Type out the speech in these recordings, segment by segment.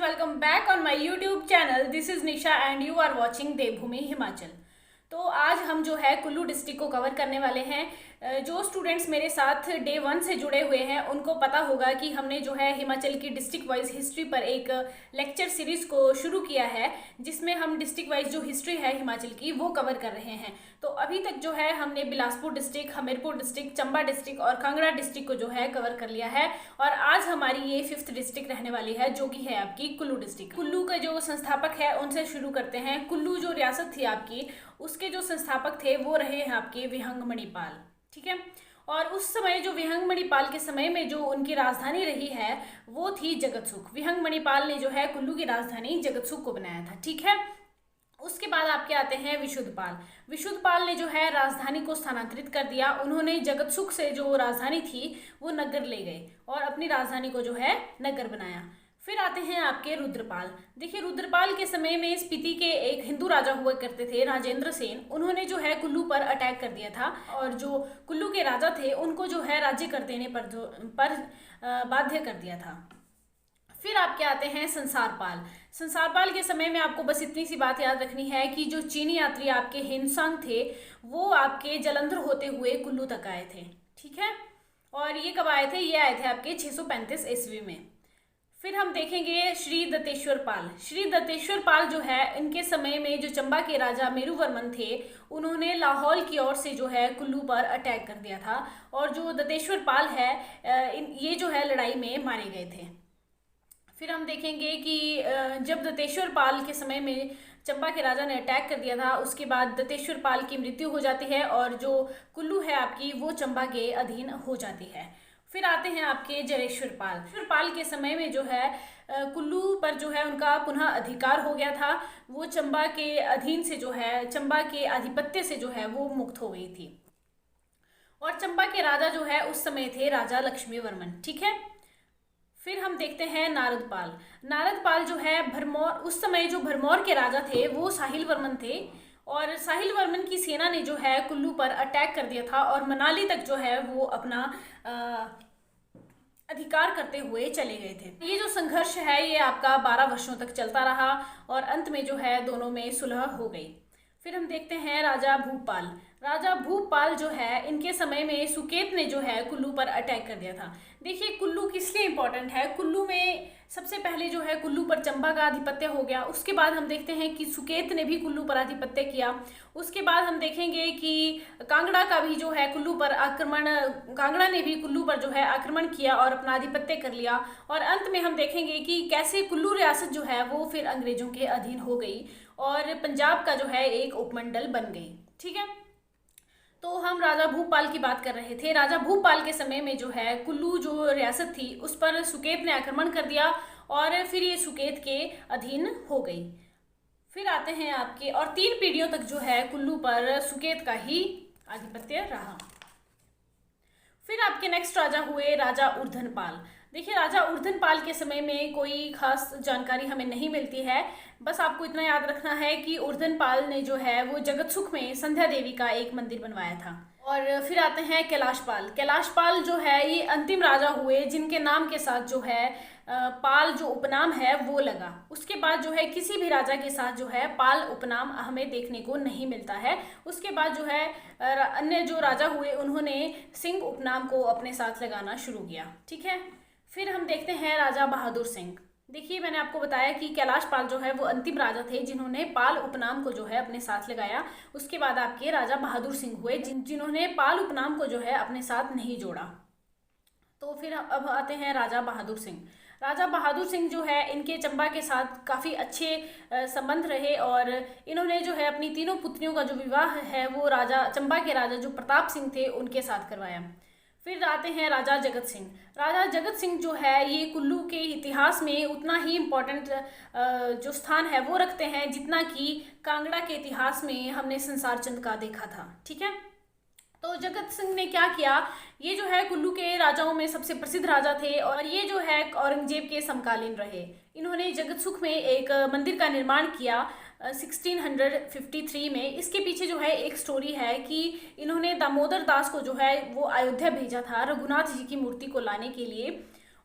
welcome back on my YouTube channel. This is Nisha and you are watching देवभूमि हिमाचल। तो आज हम जो है कुल्लू डिस्ट्रिक्ट को कवर करने वाले हैं। जो स्टूडेंट्स मेरे साथ डे 1 से जुड़े हुए हैं उनको पता होगा कि हमने जो है हिमाचल की डिस्ट्रिक्ट वाइज हिस्ट्री पर एक लेक्चर सीरीज़ को शुरू किया है, जिसमें हम डिस्ट्रिक्ट वाइज जो हिस्ट्री है हिमाचल की वो कवर कर रहे हैं। तो अभी तक जो है हमने Bilaspur district, Hamirpur district, Chamba district और कांगड़ा डिस्ट्रिक्ट को जो है कवर कर लिया है। और आज हमारी ये 5th डिस्ट्रिक्ट रहने वाली है, जो कि है आपकी कुल्लू डिस्ट्रिक्ट। कुल्लू के जो संस्थापक है उनसे शुरू करते हैं। कुल्लू जो रियासत थी आपकी, उसके जो संस्थापक थे वो रहे हैं आपके विहंग मणिपाल, ठीक है। और उस समय जो विहंग मणिपाल के समय में जो उनकी राजधानी रही है वो थी जगतसुख। विहंग मणिपाल ने जो है कुल्लू की राजधानी जगतसुख को बनाया था, ठीक है। उसके बाद आपके आते हैं विशुद्धपाल। विशुद्धपाल ने जो है राजधानी को स्थानांतरित कर दिया। उन्होंने जगतसुख से जो राजधानी थी वो नगर ले गए और अपनी राजधानी को जो है नगर बनाया। फिर आते हैं आपके रुद्रपाल। देखिए, रुद्रपाल के समय में स्पीति के एक हिंदू राजा हुआ करते थे, राजेंद्र सेन। उन्होंने जो है कुल्लू पर अटैक कर दिया था और जो कुल्लू के राजा थे उनको जो है राज्य कर देने पर बाध्य कर दिया था। फिर आपके आते हैं संसारपाल। संसारपाल के समय में आपको बस इतनी सी बात याद रखनी है कि जो चीनी यात्री आपके हिमसांग थे वो आपके जलंधर होते हुए कुल्लू तक आए थे, ठीक है। और ये कब आए थे? ये आए थे आपके 635 ईस्वी में। फिर हम देखेंगे श्री दत्तेश्वर पाल। श्री दत्तेश्वर पाल जो है, इनके समय में जो चंबा के राजा मेरुवर्मन थे उन्होंने लाहौल की ओर से जो है कुल्लू पर अटैक कर दिया था और जो दत्तेश्वर पाल है ये जो है लड़ाई में मारे गए थे। फिर हम देखेंगे कि जब दत्तेश्वर पाल के समय में चंबा के राजा ने अटैक कर दिया था, उसके बाद दत्तेश्वर पाल की मृत्यु हो जाती है और जो कुल्लू है आपकी वो चंबा के अधीन हो जाती है। फिर आते हैं आपके जरेश्वर पाल। जरेश्वर पाल के समय में जो है कुल्लू पर जो है उनका पुनः अधिकार हो गया था। वो चंबा के अधीन से जो है, चंबा के आधिपत्य से जो है वो मुक्त हो गई थी। और चंबा के राजा जो है उस समय थे राजा लक्ष्मी वर्मन, ठीक है। फिर हम देखते हैं नारदपाल। नारदपाल जो है भरमौर, उस समय जो भरमौर के राजा थे वो साहिल वर्मन थे और साहिल वर्मन की सेना ने जो है कुल्लू पर अटैक कर दिया था और मनाली तक जो है वो अपना अधिकार करते हुए चले गए थे। ये जो संघर्ष है ये आपका 12 वर्षों तक चलता रहा और अंत में जो है दोनों में सुलह हो गई। फिर हम देखते हैं राजा भूपाल। राजा भूपाल जो है, इनके समय में सुकेत ने जो है कुल्लू पर अटैक कर दिया था। देखिए, कुल्लू किस लिए इम्पोर्टेंट है? कुल्लू में सबसे पहले जो है कुल्लू पर चंबा का आधिपत्य हो गया। उसके बाद हम देखते हैं कि सुकेत ने भी कुल्लू पर आधिपत्य किया। उसके बाद हम देखेंगे कि कांगड़ा का भी जो है कुल्लू पर आक्रमण, कांगड़ा ने भी कुल्लू पर जो है आक्रमण किया और अपना आधिपत्य कर लिया। और अंत में हम देखेंगे कि कैसे कुल्लू रियासत जो है वो फिर अंग्रेजों के अधीन हो गई और पंजाब का जो है एक उपमंडल बन गई, ठीक है। तो हम राजा भूपाल की बात कर रहे थे। राजा भूपाल के समय में जो है कुल्लू जो रियासत थी उस पर सुकेत ने आक्रमण कर दिया और फिर ये सुकेत के अधीन हो गई। फिर आते हैं आपके, और 3 पीढ़ियों तक जो है कुल्लू पर सुकेत का ही आधिपत्य रहा। फिर आपके नेक्स्ट राजा हुए राजा उर्धनपाल। देखिए, राजा उर्धनपाल के समय में कोई खास जानकारी हमें नहीं मिलती है। बस आपको इतना याद रखना है कि उर्धनपाल ने जो है वो जगतसुख में संध्या देवी का एक मंदिर बनवाया था। और फिर आते हैं कैलाशपाल। कैलाशपाल जो है ये अंतिम राजा हुए जिनके नाम के साथ जो है पाल जो उपनाम है वो लगा। उसके बाद जो है किसी भी राजा के साथ जो है पाल उपनाम हमें देखने को नहीं मिलता है। उसके बाद जो है अन्य जो राजा हुए उन्होंने सिंह उपनाम को अपने साथ लगाना शुरू किया, ठीक है। फिर हम देखते हैं राजा बहादुर सिंह। देखिए, मैंने आपको बताया कि कैलाश पाल जो है वो अंतिम राजा थे जिन्होंने पाल उपनाम को जो है अपने साथ लगाया। उसके बाद आपके राजा बहादुर सिंह हुए जिन्होंने पाल उपनाम को जो है अपने साथ नहीं जोड़ा। तो फिर अब आते हैं राजा बहादुर सिंह। राजा बहादुर सिंह जो है इनके चंबा के साथ काफ़ी अच्छे संबंध रहे और इन्होंने जो है अपनी 3 पुत्रियों का जो विवाह है वो राजा चंबा के राजा जो प्रताप सिंह थे उनके साथ करवाया। फिर आते हैं राजा जगत सिंह। राजा जगत सिंह जो है ये कुल्लू के इतिहास में उतना ही इम्पोर्टेंट जो स्थान है वो रखते हैं जितना कि कांगड़ा के इतिहास में हमने संसार चंद का देखा था, ठीक है। तो जगत सिंह ने क्या किया, ये जो है कुल्लू के राजाओं में सबसे प्रसिद्ध राजा थे और ये जो है औरंगजेब के समकालीन रहे। इन्होंने जगतसुख में एक मंदिर का निर्माण किया 1653 में। इसके पीछे जो है एक स्टोरी है कि इन्होंने दामोदर दास को जो है वो अयोध्या भेजा था रघुनाथ जी की मूर्ति को लाने के लिए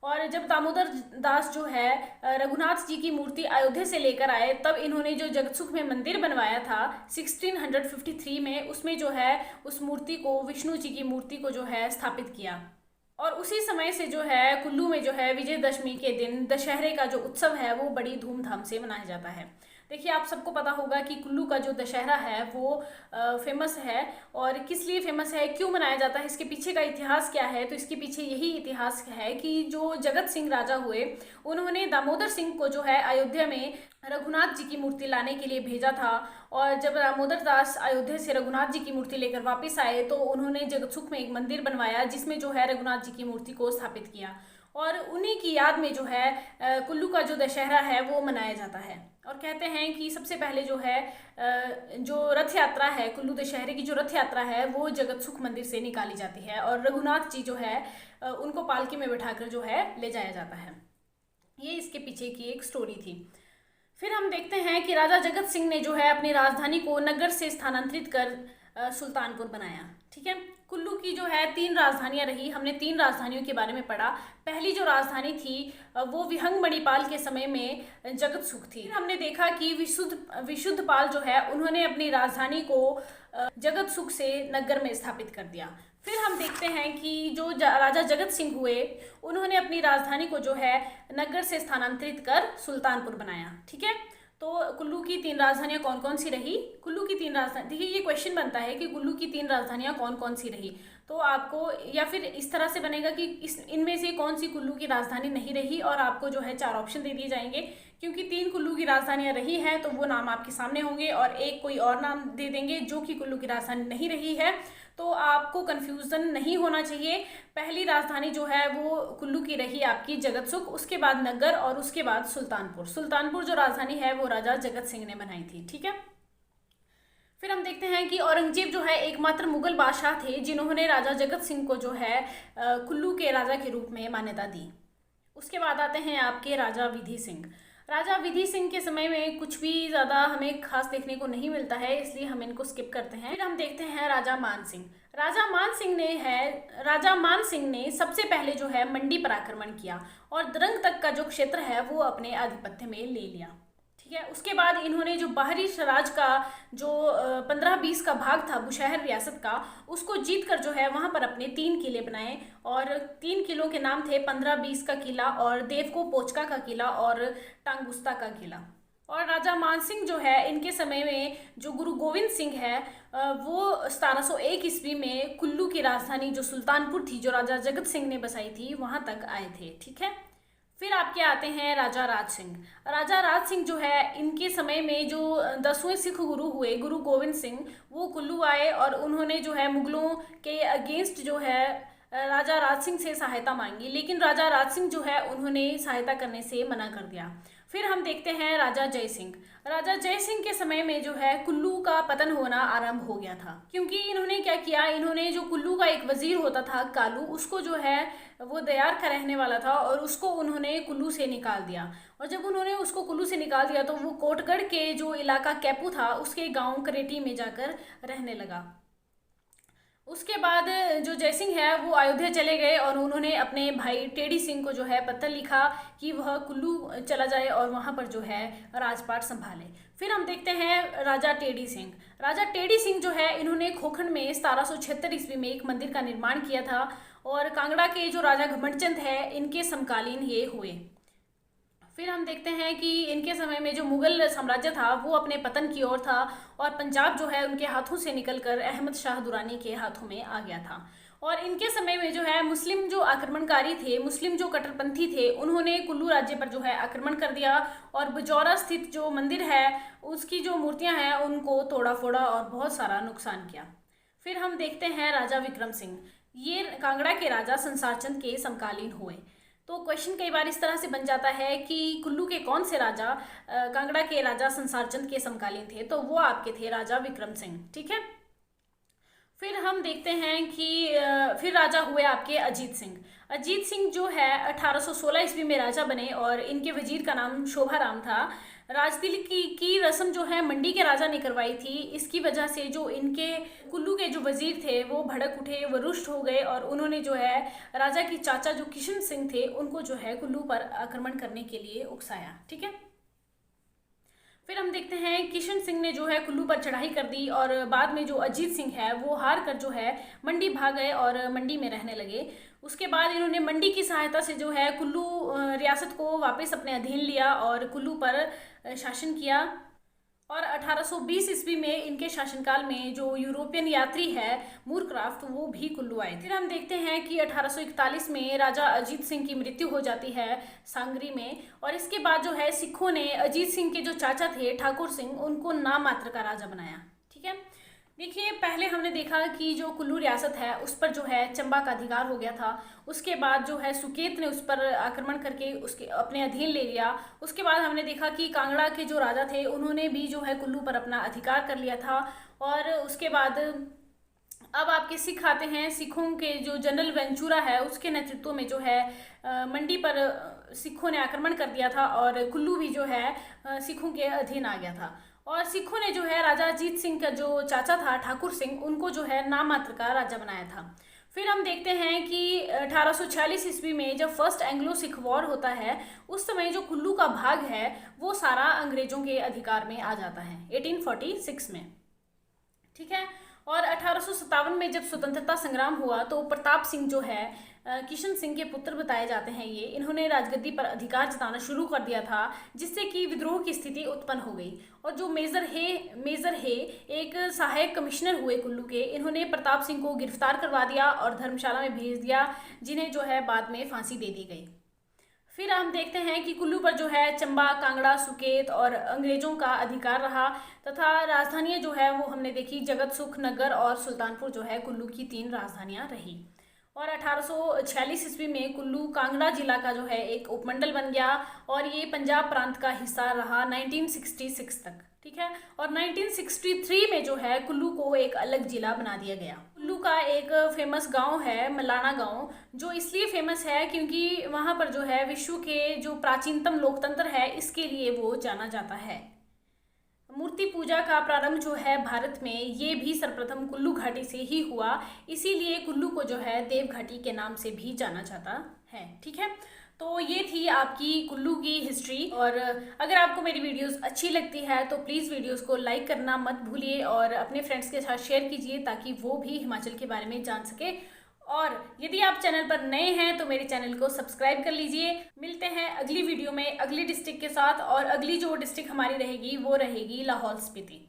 और जब दामोदर दास जो है रघुनाथ जी की मूर्ति अयोध्या से लेकर आए, तब इन्होंने जो जगतसुख में मंदिर बनवाया था 1653 में, उसमें जो है उस मूर्ति को, विष्णु जी की मूर्ति को जो है स्थापित किया। और उसी समय से जो है कुल्लू में जो है विजयदशमी के दिन दशहरे का जो उत्सव है वो बड़ी धूमधाम से मनाया जाता है। देखिए, आप सबको पता होगा कि कुल्लू का जो दशहरा है वो फेमस है। और किस लिए फेमस है, क्यों मनाया जाता है, इसके पीछे का इतिहास क्या है, तो इसके पीछे यही इतिहास है कि जो जगत सिंह राजा हुए, उन्होंने दामोदर सिंह को जो है अयोध्या में रघुनाथ जी की मूर्ति लाने के लिए भेजा था। और जब दामोदर दास अयोध्या से रघुनाथ जी की मूर्ति लेकर वापस आए तो उन्होंने जगतसुख में एक मंदिर बनवाया जिसमें जो है रघुनाथ जी की मूर्ति को स्थापित किया। और उन्हीं की याद में जो है कुल्लू का जो दशहरा है वो मनाया जाता है। और कहते हैं कि सबसे पहले जो है जो रथ यात्रा है, कुल्लू दशहरे की जो रथ यात्रा है वो जगतसुख मंदिर से निकाली जाती है और रघुनाथ जी जो है उनको पालकी में बिठाकर जो है ले जाया जाता है। ये इसके पीछे की एक स्टोरी थी। फिर हम देखते हैं कि राजा जगत सिंह ने जो है अपनी राजधानी को नगर से स्थानांतरित कर सुल्तानपुर बनाया। ठीक है, कुल्लू की जो है 3 राजधानियां रही। हमने 3 राजधानियों के बारे में पढ़ा। पहली जो राजधानी थी वो विहंग मणिपाल के समय में जगतसुख थी। फिर हमने देखा कि विशुद्धपाल जो है उन्होंने अपनी राजधानी को जगतसुख से नगर में स्थापित कर दिया। फिर हम देखते हैं कि जो राजा जगत सिंह हुए, उन्होंने अपनी राजधानी को जो है नगर से स्थानांतरित कर सुल्तानपुर बनाया। ठीक है, तो कुल्लू की 3 राजधानियां कौन कौन सी रही? कुल्लू की 3 राजधानी, देखिए ये क्वेश्चन बनता है कि कुल्लू की 3 राजधानियां कौन कौन सी रही, तो आपको या फिर इस तरह से बनेगा कि इनमें से कौन सी कुल्लू की राजधानी नहीं रही, और आपको जो है 4 ऑप्शन दे दिए जाएंगे। क्योंकि 3 कुल्लू की राजधानियां रही हैं तो वो नाम आपके सामने होंगे, और एक कोई और नाम दे देंगे जो कि कुल्लू की राजधानी नहीं रही है। तो आपको कंफ्यूजन नहीं होना चाहिए। पहली राजधानी जो है वो कुल्लू की रही आपकी जगतसुख, उसके बाद नगर, और उसके बाद सुल्तानपुर। सुल्तानपुर जो राजधानी है वो राजा जगत सिंह ने बनाई थी। ठीक है, फिर हम देखते हैं कि औरंगजेब जो है एकमात्र मुगल बादशाह थे जिन्होंने राजा जगत सिंह को जो है कुल्लू के राजा के रूप में मान्यता दी। उसके बाद आते हैं आपके राजा विधि सिंह। राजा विधि सिंह के समय में कुछ भी ज़्यादा हमें खास देखने को नहीं मिलता है, इसलिए हम इनको स्किप करते हैं। फिर हम देखते हैं राजा मान सिंह। राजा मान सिंह ने सबसे पहले जो है मंडी पर आक्रमण किया और द्रंग तक का जो क्षेत्र है वो अपने आधिपत्य में ले लिया। ठीक है, उसके बाद इन्होंने जो बाहरी स्वराज का जो 15-20 का भाग था बुशहर रियासत का, उसको जीत कर जो है वहाँ पर अपने 3 किले बनाए, और 3 किलों के नाम थे 15-20 का किला, और देवको पोचका का किला, और टांगुस्ता का किला। और राजा मानसिंह जो है इनके समय में जो गुरु गोविंद सिंह है वो 1701 ईस्वी में कुल्लू की राजधानी जो सुल्तानपुर थी, जो राजा जगत सिंह ने बसाई थी, वहाँ तक आए थे। ठीक है, फिर आपके आते हैं राजा राज सिंह। राजा राज सिंह जो है इनके समय में जो 10वें सिख गुरु हुए, गुरु गोविंद सिंह, वो कुल्लू आए और उन्होंने जो है मुगलों के अगेंस्ट जो है राजा राज सिंह से सहायता मांगी, लेकिन राजा राज सिंह जो है उन्होंने सहायता करने से मना कर दिया। फिर हम देखते हैं राजा जय सिंह। राजा जय सिंह के समय में जो है कुल्लू का पतन होना आरंभ हो गया था, क्योंकि इन्होंने क्या किया, इन्होंने जो कुल्लू का एक वजीर होता था कालू, उसको जो है वो दयार का रहने वाला था, और उसको उन्होंने कुल्लू से निकाल दिया। और जब उन्होंने उसको कुल्लू से निकाल दिया तो वो कोटगढ़ के जो इलाका कैपू था उसके गाँव करेटी में जाकर रहने लगा। उसके बाद जो जयसिंह है वो अयोध्या चले गए और उन्होंने अपने भाई टेढ़ी सिंह को जो है पत्र लिखा कि वह कुल्लू चला जाए और वहाँ पर जो है राजपाट संभाले। फिर हम देखते हैं राजा टेढ़ी सिंह। राजा टेढ़ी सिंह जो है इन्होंने खोखंड में 1776 ईस्वी में एक मंदिर का निर्माण किया था, और कांगड़ा के जो राजा घमंडचंद है इनके समकालीन ये हुए। फिर हम देखते हैं कि इनके समय में जो मुगल साम्राज्य था वो अपने पतन की ओर था, और पंजाब जो है उनके हाथों से निकलकर अहमद शाह दुरानी के हाथों में आ गया था। और इनके समय में जो है मुस्लिम जो आक्रमणकारी थे, मुस्लिम जो कट्टरपंथी थे, उन्होंने कुल्लू राज्य पर जो है आक्रमण कर दिया, और बजौरा स्थित जो मंदिर है उसकी जो मूर्तियां हैं उनको तोड़ा फोड़ा और बहुत सारा नुकसान किया। फिर हम देखते हैं राजा विक्रम सिंह। ये कांगड़ा के राजा संसार चंद के समकालीन हुए। तो क्वेश्चन कई बार इस तरह से बन जाता है कि कुल्लू के कौन से राजा कांगड़ा के राजा संसार चंद के समकालीन थे, तो वो आपके थे राजा विक्रम सिंह। ठीक है, फिर हम देखते हैं कि फिर राजा हुए आपके अजीत सिंह। अजीत सिंह जो है 1816 ईस्वी में राजा बने, और इनके वजीर का नाम शोभा राम था। राजतिल की रस्म जो है मंडी के राजा ने करवाई थी। इसकी वजह से जो इनके कुल्लू के जो वजीर थे वो भड़क उठे, वो रुष्ट हो गए और उन्होंने जो है राजा की चाचा जो किशन सिंह थे उनको जो है कुल्लू पर आक्रमण करने के लिए उकसाया। ठीक है, फिर हम देखते हैं किशन सिंह ने जो है कुल्लू पर चढ़ाई कर दी और बाद में जो अजीत सिंह है वो हार कर जो है मंडी भाग गए और मंडी में रहने लगे। उसके बाद इन्होंने मंडी की सहायता से जो है कुल्लू रियासत को वापस अपने अधीन लिया और कुल्लू पर शासन किया। और 1820 ईस्वी में इनके शासनकाल में जो यूरोपियन यात्री है मूरक्राफ्ट वो भी कुल्लू आए थे। फिर हम देखते हैं कि 1841 में राजा अजीत सिंह की मृत्यु हो जाती है सांगरी में और इसके बाद जो है सिखों ने अजीत सिंह के जो चाचा थे ठाकुर सिंह उनको नाम मात्र का राजा बनाया। ठीक है, देखिए पहले हमने देखा कि जो कुल्लू रियासत है उस पर जो है चंबा का अधिकार हो गया था। उसके बाद जो है सुकेत ने उस पर आक्रमण करके उसके अपने अधीन ले लिया। उसके बाद हमने देखा कि कांगड़ा के जो राजा थे उन्होंने भी जो है कुल्लू पर अपना अधिकार कर लिया था। और उसके बाद अब आपके सिख आते हैं। सिखों के जो जनरल वेंचुरा है उसके नेतृत्व में जो है मंडी पर सिखों ने आक्रमण कर दिया था और कुल्लू भी जो है सिखों के अधीन आ गया था। और सिखों ने जो है राजा अजीत सिंह का जो चाचा था ठाकुर सिंह उनको जो है नाम मात्र का राजा बनाया था। फिर हम देखते हैं कि 1846 ईस्वी में जब फर्स्ट एंग्लो सिख वॉर होता है उस समय जो कुल्लू का भाग है वो सारा अंग्रेजों के अधिकार में आ जाता है 1846 में। ठीक है, और 1857 में जब स्वतंत्रता संग्राम हुआ तो प्रताप सिंह जो है किशन सिंह के पुत्र बताए जाते हैं ये, इन्होंने राजगद्दी पर अधिकार जताना शुरू कर दिया था जिससे कि विद्रोह की स्थिति उत्पन्न हो गई। और जो मेजर हे एक सहायक कमिश्नर हुए कुल्लू के, इन्होंने प्रताप सिंह को गिरफ्तार करवा दिया और धर्मशाला में भेज दिया जिन्हें जो है बाद में फांसी दे दी गई। फिर हम देखते हैं कि कुल्लू पर जो है चंबा, कांगड़ा, सुकेत और अंग्रेजों का अधिकार रहा तथा राजधानियां जो है वो हमने देखी जगत सुख, नगर और सुल्तानपुर जो है कुल्लू की 3 राजधानियां रही। और 1846 ईस्वी में कुल्लू कांगड़ा जिला का जो है एक उपमंडल बन गया और ये पंजाब प्रांत का हिस्सा रहा 1966 तक। ठीक है, और 1963 में जो है कुल्लू को एक अलग जिला बना दिया गया। कुल्लू का एक फेमस गांव है मलाना गांव, जो इसलिए फेमस है क्योंकि वहां पर जो है विश्व के जो प्राचीनतम लोकतंत्र है इसके लिए वो जाना जाता है। मूर्ति पूजा का प्रारंभ जो है भारत में ये भी सर्वप्रथम कुल्लू घाटी से ही हुआ, इसीलिए कुल्लू को जो है देव घाटी के नाम से भी जाना जाता है। ठीक है, तो ये थी आपकी कुल्लू की हिस्ट्री। और अगर आपको मेरी वीडियोस अच्छी लगती है तो प्लीज़ वीडियोस को लाइक करना मत भूलिए और अपने फ्रेंड्स के साथ शेयर कीजिए ताकि वो भी हिमाचल के बारे में जान सके। और यदि आप चैनल पर नए हैं तो मेरे चैनल को सब्सक्राइब कर लीजिए। मिलते हैं अगली वीडियो में अगली डिस्ट्रिक्ट के साथ, और अगली जो डिस्ट्रिक्ट हमारी रहेगी वो रहेगी लाहौल स्पीति।